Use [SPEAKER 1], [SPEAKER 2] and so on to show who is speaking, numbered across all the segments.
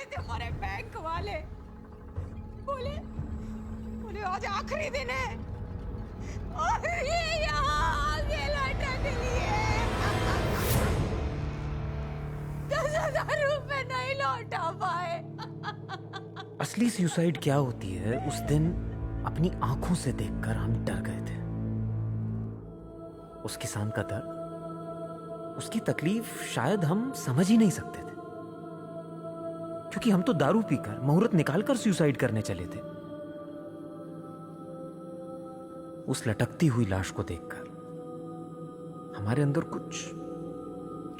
[SPEAKER 1] रहे थे हमारे बैंक वाले। बोले बोले आज आखिरी दिन है और ये यहाँ आगे लटक लिए। 10,000 रुपए नहीं लौटा पाए।
[SPEAKER 2] असली सुसाइड क्या होती है उस दिन अपनी आंखों से देखकर हम डर गए थे। उस किसान का दर्द, उसकी तकलीफ शायद हम समझ ही नहीं सकते थे, क्योंकि हम तो दारू पीकर मुहूर्त निकालकर सुसाइड करने चले थे। उस लटकती हुई लाश को देखकर हमारे अंदर कुछ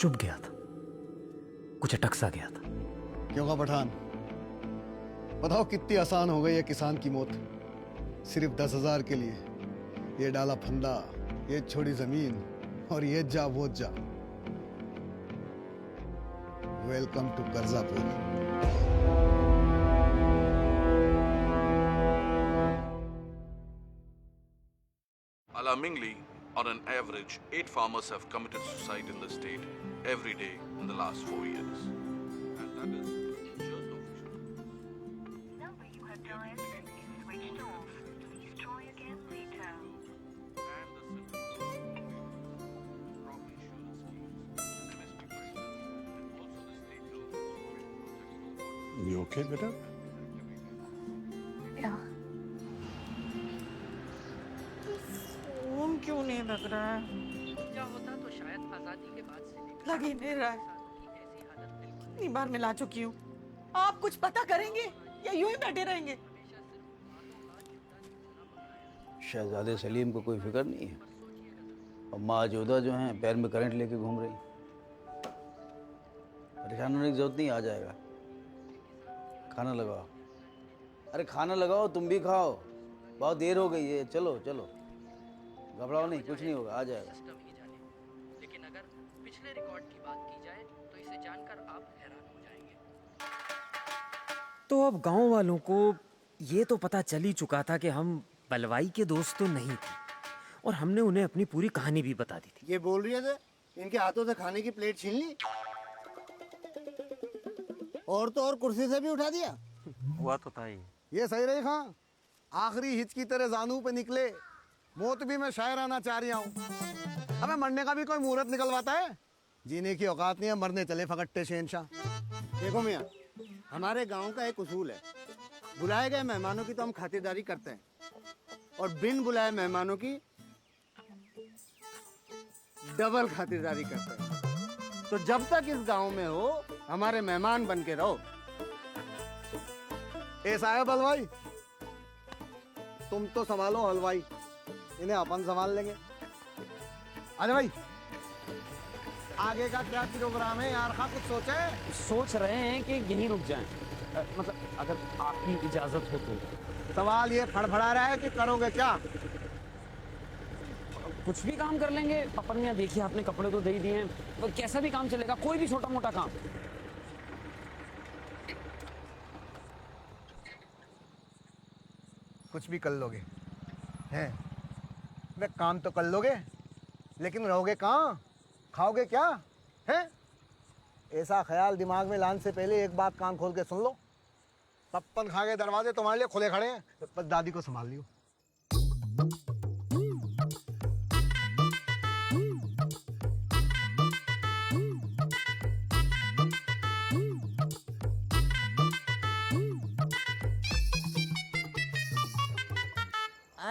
[SPEAKER 2] चुभ गया था, कुछ अटक सा गया था।
[SPEAKER 3] क्यों का पठान, बताओ कितनी आसान हो गई है किसान की मौत। सिर्फ 10,000 के लिए ये डाला फंदा, ये छोड़ी जमीन और ये जा वो जा। Welcome to Karjapur.
[SPEAKER 4] Alarmingly, on an average, 8 farmers have committed suicide in the state every day in the last 4 years. And that is just official.
[SPEAKER 5] Number you have dialed is switched off. Please try again later.
[SPEAKER 4] And the citizens, crop insurance schemes, MSP prices, and also the state government.
[SPEAKER 3] You okay, बेटा?
[SPEAKER 1] Phone क्यों नहीं लग रहा है?
[SPEAKER 6] क्या होता तो शायद आजादी के बाद से लेकर
[SPEAKER 1] लग ही नहीं रहा है।
[SPEAKER 6] की ऐसी हालत बिल्कुल
[SPEAKER 1] इतनी बार मिला चुकी हूँ। आप कुछ पता करेंगे या यूं ही बैठे रहेंगे?
[SPEAKER 7] शहजादे सलीम को कोई फिक्र नहीं है और माँ जोधा जो हैं पैर में करंट लेके घूम रही। परेशान होने की जरूरत नहीं, आ जाएगा। खाना लगाओ। अरे खाना लगाओ, तुम भी खाओ, बहुत देर हो गई है। चलो चलो, घबराओ नहीं, कुछ नहीं होगा, आ जाएगा।
[SPEAKER 6] सिस्टम ही जाने। लेकिन अगर पिछले रिकॉर्ड की बात की जाए तो इसे जानकर आप हैरान हो जाएंगे।
[SPEAKER 2] तो अब गांव वालों को ये तो पता चल ही चुका था कि हम बलवाई के दोस्त तो नहीं थे, और हमने उन्हें अपनी पूरी कहानी भी बता दी थी।
[SPEAKER 3] ये बोल रही है थे, इनके हाथों से खाने की प्लेट छीन ली और तो और कुर्सी से भी उठा दिया।
[SPEAKER 2] हुआ तो था ही।
[SPEAKER 3] ये सही रही खां, आखिरी हिच की तरह जानू पे निकले। मौत भी मैं शायराना चाह रहा हूँ। अबे मरने का भी कोई मुहूर्त निकलवाता है? जीने की औकात नहीं है, मरने चले फकट्टे शहनशाह।
[SPEAKER 8] देखो मियाँ, हमारे गांव का एक उसूल है, बुलाए गए मेहमानों की तो हम खातिरदारी करते हैं और बिन बुलाए मेहमानों की डबल खातिरदारी करते हैं। तो जब तक इस गांव में हो, हमारे मेहमान बन के रहो।
[SPEAKER 3] ए साहब हलवाई, तुम तो संभालो हलवाई, इन्हें अपन संभाल लेंगे। अरे भाई, आगे का क्या प्रोग्राम है यार? खा कुछ सोचे?
[SPEAKER 9] सोच रहे हैं कि यहीं रुक जाएं। मतलब अगर आपकी इजाजत हो तो।
[SPEAKER 3] सवाल ये फड़फड़ा रहा है कि करोगे क्या?
[SPEAKER 9] कुछ भी काम कर लेंगे। अपन यहाँ देखिए, आपने कपड़े तो दे ही दिए हैं, तो कैसा भी काम चलेगा, कोई भी छोटा मोटा काम।
[SPEAKER 3] कुछ भी कर लोगे हैं? वे काम तो कर लोगे, लेकिन रहोगे कहाँ? खाओगे क्या है? ऐसा ख्याल दिमाग में लाने से पहले एक बात कान खोल के सुन लो। पप्पन खा के दरवाजे तुम्हारे लिए खुले खड़े हैं, बस दादी को संभाल लियो।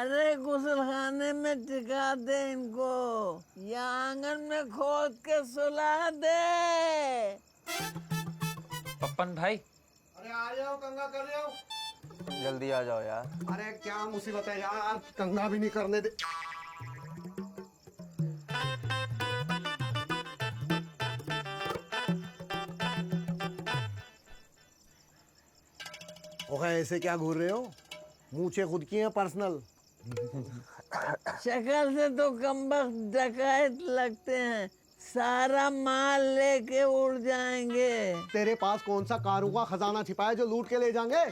[SPEAKER 1] अरे गुसलखाने में टिका दे इनको या आंगन में खोद के सुला दे।
[SPEAKER 9] पप्पन भाई,
[SPEAKER 3] अरे आ जाओ, कंगा कर रहे हो?
[SPEAKER 7] जल्दी आ जाओ यार।
[SPEAKER 3] अरे क्या मुसीबत है यार, कंगा भी नहीं करने दे। ओहे, ऐसे क्या घूर रहे हो? मूछे खुद की हैं पर्सनल।
[SPEAKER 1] शक्ल से तो कमबख्त डकैत लगते हैं, सारा माल लेके उड़ जाएंगे।
[SPEAKER 3] तेरे पास कौन सा कारों का खजाना छिपा है जो लूट के ले जाएंगे?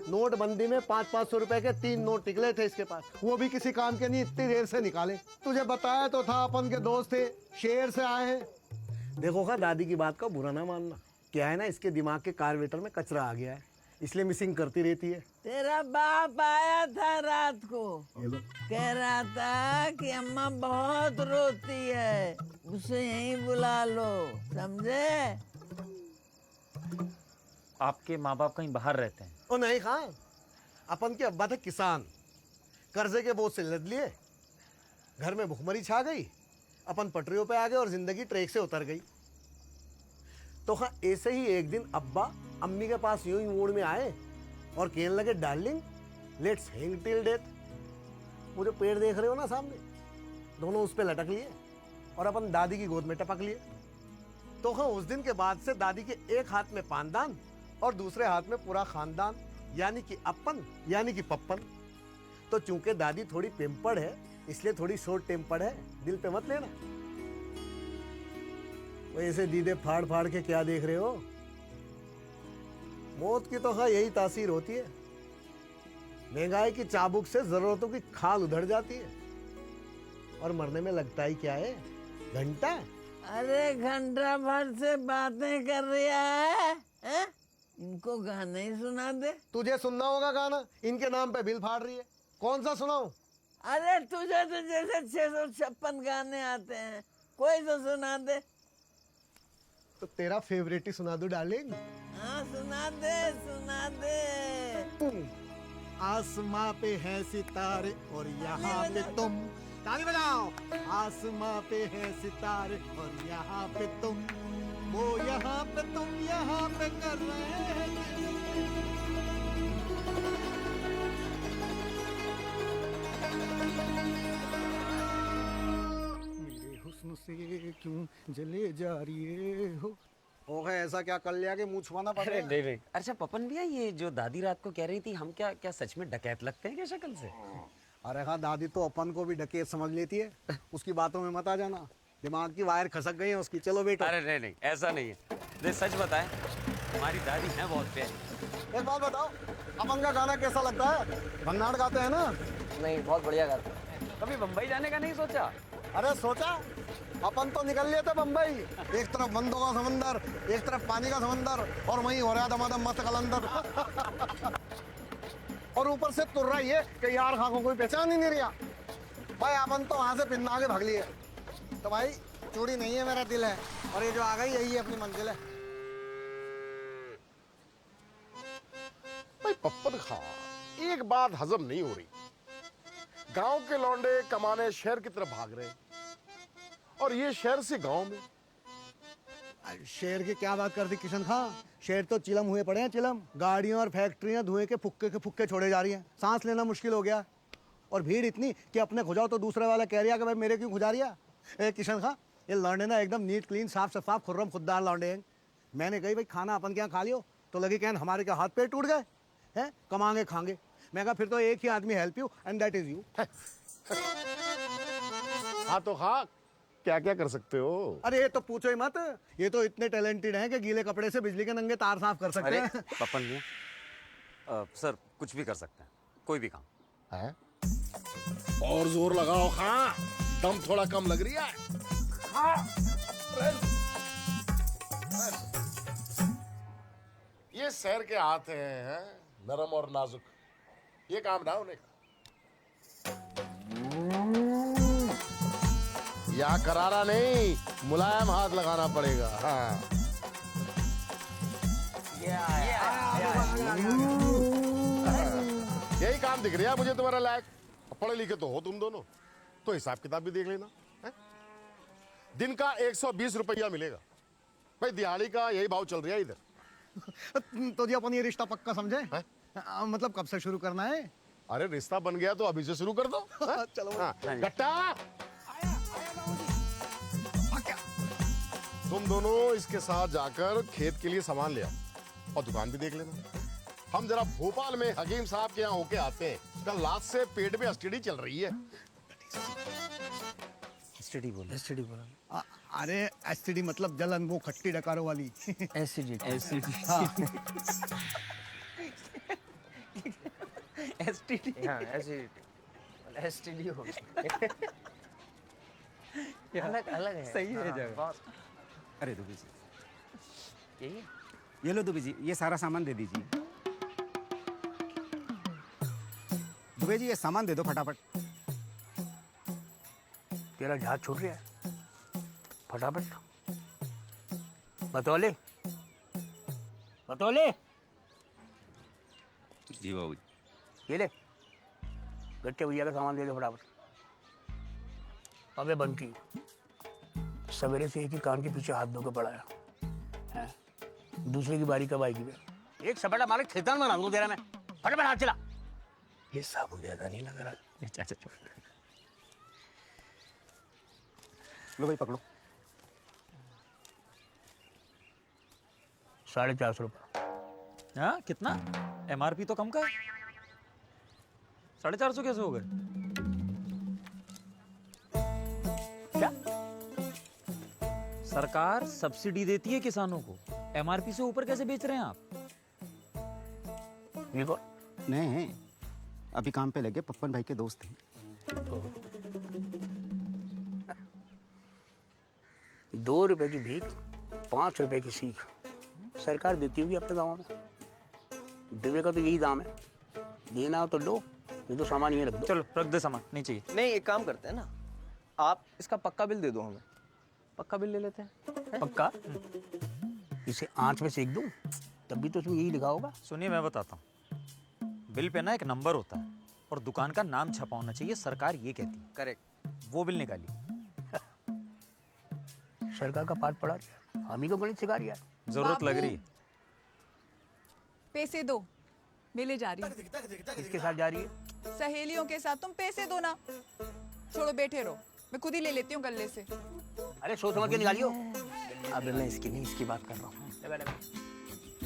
[SPEAKER 3] नोटबंदी में 500-500 रुपए के 3 नोट निकले थे इसके पास, वो भी किसी काम के नहीं, इतनी देर से निकाले। तुझे बताया तो था अपन के दोस्त थे, शहर से आए हैं। देखो खा, दादी की बात का बुरा ना मानना, क्या है ना, इसके दिमाग के कार्बेटर में कचरा आ गया है, इसलिए मिसिंग करती रहती है।
[SPEAKER 10] तेरा बाप आया था रात को, कह रहा था कि अम्मा बहुत रोती है, उसे यहीं बुला लो, समझे?
[SPEAKER 2] आपके माँ बाप कहीं बाहर रहते हैं?
[SPEAKER 3] ओ नहीं खां, अपन के अब्बा थे किसान, कर्जे के बोझ से लद लिए, घर में भुखमरी छा गई, अपन पटरियों पे आ गए और जिंदगी ट्रैक से उतर गई। तो हाँ, ऐसे ही एक दिन अब्बा अम्मी के पास यूं ही मूड में आए और कहने लगे, darling let's hang till death. वो जो पेड़ देख रहे हो ना सामने, दोनों उस पे लटक लिए और अपन दादी की गोद में टपक लिए। तो हाँ, उस दिन के बाद से दादी के एक हाथ में पानदान और दूसरे हाथ में पूरा खानदान, यानी कि अपन यानी कि पप्पन। तो चूंकि दादी थोड़ी पेम्पर्ड है, इसलिए थोड़ी शॉर्ट टेम्पर्ड है, दिल पे मत लेना। वैसे दीदे फाड़ फाड़ के क्या देख रहे हो? मौत की तो हाँ यही तासीर होती है, महंगाई की चाबुक से जरूरतों की खाल उधड़ जाती है और मरने में लगता ही क्या है, घंटा।
[SPEAKER 10] अरे घंटा भर से बातें कर रहा है? इनको गाना ही सुना दे।
[SPEAKER 3] तुझे सुनना होगा गाना, इनके नाम पे बिल फाड़ रही है, कौन सा सुनाऊं?
[SPEAKER 10] अरे तुझे तो जैसे 656 गाने आते हैं, कोई तो सुना दे।
[SPEAKER 3] तो तेरा फेवरेट ही सुना दूं डार्लिंग?
[SPEAKER 10] हाँ सुना दे, सुना दे।
[SPEAKER 3] आसमां पे है सितारे और यहाँ पे तुम, ताली बजाओ। आसमां पे है सितारे और यहाँ पे तुम, वो यहाँ पे तुम यहाँ पे कर रहे हैं। मेरे हुस्न से क्यों जले जा रही हो? ओहे, ऐसा क्या कर लिया कि मुंह छुपाना पड़ रहा है?
[SPEAKER 2] अच्छा पपन भैया, ये जो दादी रात को कह रही थी, हम क्या क्या सच में डकैत लगते हैं क्या शक्ल से?
[SPEAKER 3] अरे हाँ, दादी तो अपन को भी डकैत समझ लेती है, उसकी बातों में मत आ जाना, दिमाग की वायर खसक गई है उसकी। चलो बेटा।
[SPEAKER 2] अरे नहीं, ऐसा नहीं है, नहीं सच बताएं, हमारी दादी है बहुत प्यारी।
[SPEAKER 3] एक बात बताओ, अपन का गाना कैसा लगता है? भन्नाट गाते हैं ना?
[SPEAKER 6] नहीं, बहुत बढ़िया गाते हैं।
[SPEAKER 2] कभी बम्बई जाने का नहीं सोचा?
[SPEAKER 3] अरे सोचा, अपन तो निकल लिए थे बम्बई, एक तरफ बंदों का समंदर, एक तरफ पानी का समंदर, और वहीं हो रहा दमादम मस्त कलंदर। और ऊपर से तुर रही है कि यार खां को कोई पहचान ही नहीं रहा। भाई अपन तो वहां से पिन्ना के भाग लिए। तो भाई चूड़ी नहीं है, मेरा दिल है, और ये जो आ गई यही है अपनी मंजिल है।
[SPEAKER 11] भाई पप्पन खां, एक बात हजम नहीं हो रही, गांव के लौंडे कमाने शहर की तरफ भाग रहे हैं और ये शहर से गांव में।
[SPEAKER 3] शेर की क्या बात कर दी किशन खां, शेर तो चिलम हुए पड़े हैं, चिलम। गाड़ियां और फैक्ट्रियां धुएं के फुक्के छोड़े जा रही हैं, सांस लेना मुश्किल हो गया, और भीड़ इतनी कि अपने खुजाओ तो दूसरे वाला कह रहा कि भाई मेरे क्यों खुजा रही है। किशन खां, ये लौंडे ना एकदम नीट क्लीन साफ शफाफ खुर्रम खुददार लौंडे हैं। मैंने कही भाई खाना अपन के यहाँ खा लियो, तो लगी कहन हमारे क्या हाथ पेट टूट गए हैं, कमांगे खाएंगे। मैं कहा फिर तो एक ही आदमी help you and that is you.
[SPEAKER 11] हाँ तो हाँ, क्या क्या कर सकते हो?
[SPEAKER 3] अरे ये तो पूछो ही मत, ये तो इतने टैलेंटेड हैं कि गीले कपड़े से बिजली के नंगे तार साफ कर सकते हैं।
[SPEAKER 2] पपन भैया, सर कुछ भी कर सकते हैं, कोई भी काम
[SPEAKER 11] है। और जोर लगाओ हाँ, दम थोड़ा कम लग रही है। हाँ। ये शहर के हाथ हैं, नरम और नाजुक, ये काम ना होने का। या करारा नहीं, मुलायम हाथ लगाना पड़ेगा। हाँ। यही काम दिख रहा है मुझे तुम्हारा लायक। पढ़े लिखे तो हो तुम दोनों, तो हिसाब किताब भी देख लेना है? दिन का 120 रुपया मिलेगा। भाई दिहाड़ी का यही भाव चल रहा है इधर।
[SPEAKER 3] तो जी अपन ये रिश्ता पक्का समझे? मतलब कब से शुरू करना है?
[SPEAKER 11] अरे रिश्ता बन गया तो अभी से शुरू कर दो।
[SPEAKER 3] चलो
[SPEAKER 11] गट्टा, तुम दोनों इसके साथ जाकर खेत के लिए सामान ले आओ और दुकान भी देख लेना। हम जरा भोपाल में हकीम साहब के यहाँ होके आते हैं, कल रात से पेट में एसटीडी चल रही है।
[SPEAKER 2] एसटीडी बोला?
[SPEAKER 3] अरे एसटीडी मतलब जलन, वो खट्टी डकारों वाली।
[SPEAKER 9] एसिडिटी।
[SPEAKER 2] एसटीडी,
[SPEAKER 9] हाँ एसिडिटी, एसटीडी हो अलग अलग है।
[SPEAKER 2] सही है जगह।
[SPEAKER 9] बहुत।
[SPEAKER 2] अरे यही
[SPEAKER 12] ये लो दुबे जी, ये सारा सामान दे दीजिए। दुबे जी ये सामान दे दो फटाफट।
[SPEAKER 13] तेरा जहाज छूट रहा है, फटाफट बतौले बतौले।
[SPEAKER 12] जी बाबू।
[SPEAKER 13] ये ले, गट्टे भैया का सामान दे दे फटाफट। अबे बंटी, सवेरे से एक ही कान के पीछे हाथ धोकर पड़ा है। दूसरे की बारी कब आएगी? एक सपाटा मारे खेतन में डाल दूं तेरा मैं। फटाफट हाथ चला। ये साबु ज्यादा नहीं लग रहा।
[SPEAKER 12] अच्छा लो भाई पकड़ो।
[SPEAKER 13] 450 रुपये।
[SPEAKER 2] हाँ कितना? MRP तो कम का है। 450 कैसे हो गए?
[SPEAKER 13] क्या?
[SPEAKER 2] सरकार सब्सिडी देती है किसानों को, MRP से ऊपर कैसे बेच रहे हैं आप?
[SPEAKER 13] ये कौन?
[SPEAKER 12] नहीं, अभी काम पे लगे, पप्पन भाई के दोस्त हैं।
[SPEAKER 13] 2 रुपए की भीख, 5 रुपए की सीख सरकार देती होगी अपने गाँव में। डिब्बे का तो यही दाम है, देना हो तो लो, ये तो सामान ये रख दो।
[SPEAKER 2] चलो रख दे सामान, नहीं चाहिए।
[SPEAKER 14] नहीं, एक काम करते हैं ना, आप इसका पक्का बिल दे दो हमें। पक्का बिल ले लेते हैं।
[SPEAKER 13] पक्का? इसे आंच में सेक दूं तब भी तो उसमें यही लिखा होगा।
[SPEAKER 2] सुनिए मैं बताता हूँ, बिल पे ना एक नंबर होता है और दुकान का नाम छपा होना चाहिए, सरकार ये कहती है।
[SPEAKER 14] करेक्ट।
[SPEAKER 2] वो बिल निकालिए।
[SPEAKER 13] सरकार का पाठ पढ़ा दिया, हम ही को गणित सिखा रही है।
[SPEAKER 2] जरूरत लग रही है।
[SPEAKER 1] पैसे दो, मिले जा रही है।
[SPEAKER 13] किसके साथ जा रही है?
[SPEAKER 1] सहेलियों के साथ। तुम पैसे दो ना। छोड़ो बैठे रहो, मैं खुद ही ले लेती हूँ गले से।
[SPEAKER 13] अरे सोच समझ के निकालियो।
[SPEAKER 14] अब मैं इसकी नहीं, इसकी बात कर रहा हूँ।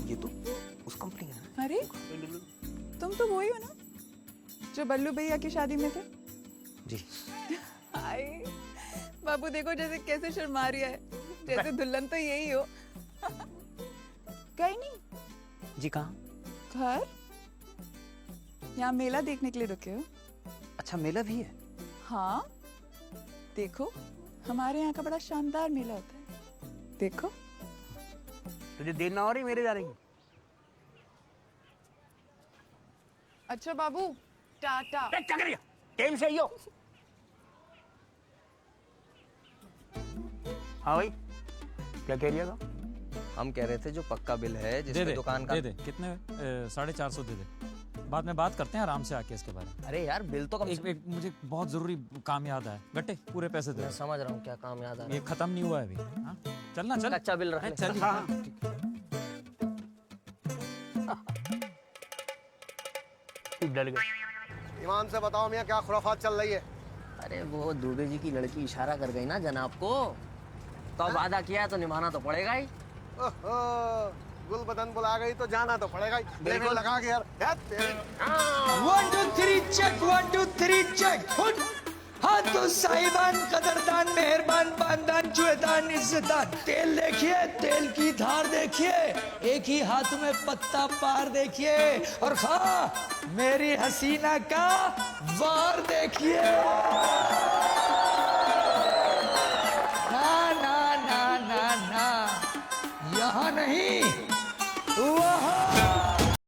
[SPEAKER 14] ये तो उस कंपनी का है।
[SPEAKER 1] अरे तुम तो वही हो ना जो बल्लू भैया की शादी में थे?
[SPEAKER 14] जी।
[SPEAKER 1] हाय बाबू, देखो जैसे कैसे शर्मा रही है, जैसे दुल्हन तो यही हो। गई नहीं?
[SPEAKER 2] जी कहाँ?
[SPEAKER 1] घर। यहाँ मेला देखने के लिए रुके हो?
[SPEAKER 2] अच्छा मेला भी है?
[SPEAKER 1] हाँ देखो, हमारे यहाँ का बड़ा शानदार मेला होता है, देखो।
[SPEAKER 13] तुझे देर ना हो रही मेरे जाने की?
[SPEAKER 1] अच्छा बाबू, टाटा।
[SPEAKER 13] टाइम से ही हो। हाँ भाई, क्या कह रही है?
[SPEAKER 14] हम कह रहे थे जो पक्का बिल है जिसमें दुकान का
[SPEAKER 2] दे दे। कितने? 450 दे दे। बाद में बात करते हैं आराम से आके इसके बारे में।
[SPEAKER 14] अरे यार बिल तो कम
[SPEAKER 2] एक मुझे बहुत जरूरी काम याद आया। गट्टे पूरे पैसे दे।
[SPEAKER 14] मैं समझ रहा हूँ क्या काम याद आ रहा है।
[SPEAKER 2] ये खत्म नहीं हुआ है अभी। हाँ चलना, चल।
[SPEAKER 14] कच्चा बिल रख ले।
[SPEAKER 2] चल।
[SPEAKER 14] हाँ।
[SPEAKER 13] डर गए।
[SPEAKER 3] ईमान से बताओ मियाँ, क्या खुराफात चल रही है?
[SPEAKER 14] अरे वो दुबे जी की लड़की इशारा कर गई ना जनाब को, तो अब वादा किया है तो निभाना तो पड़ेगा ही।
[SPEAKER 3] गुलबदन बुला गई तो जाना तो पड़ेगा ही। बिल्कुल लगा के यार।
[SPEAKER 10] 1 2 3 चेक, 1 2 3 चेक। हाँ तो साहिबान, कदरदान, मेहरबान, बानदान, जुएदान, इज्जतदान, तेल देखिए, तेल की धार देखिए, एक ही हाथ में पत्ता पार देखिए, और हाँ मेरी हसीना का वार देखिए। ना ना ना ना ना, यहाँ नहीं, वहाँ।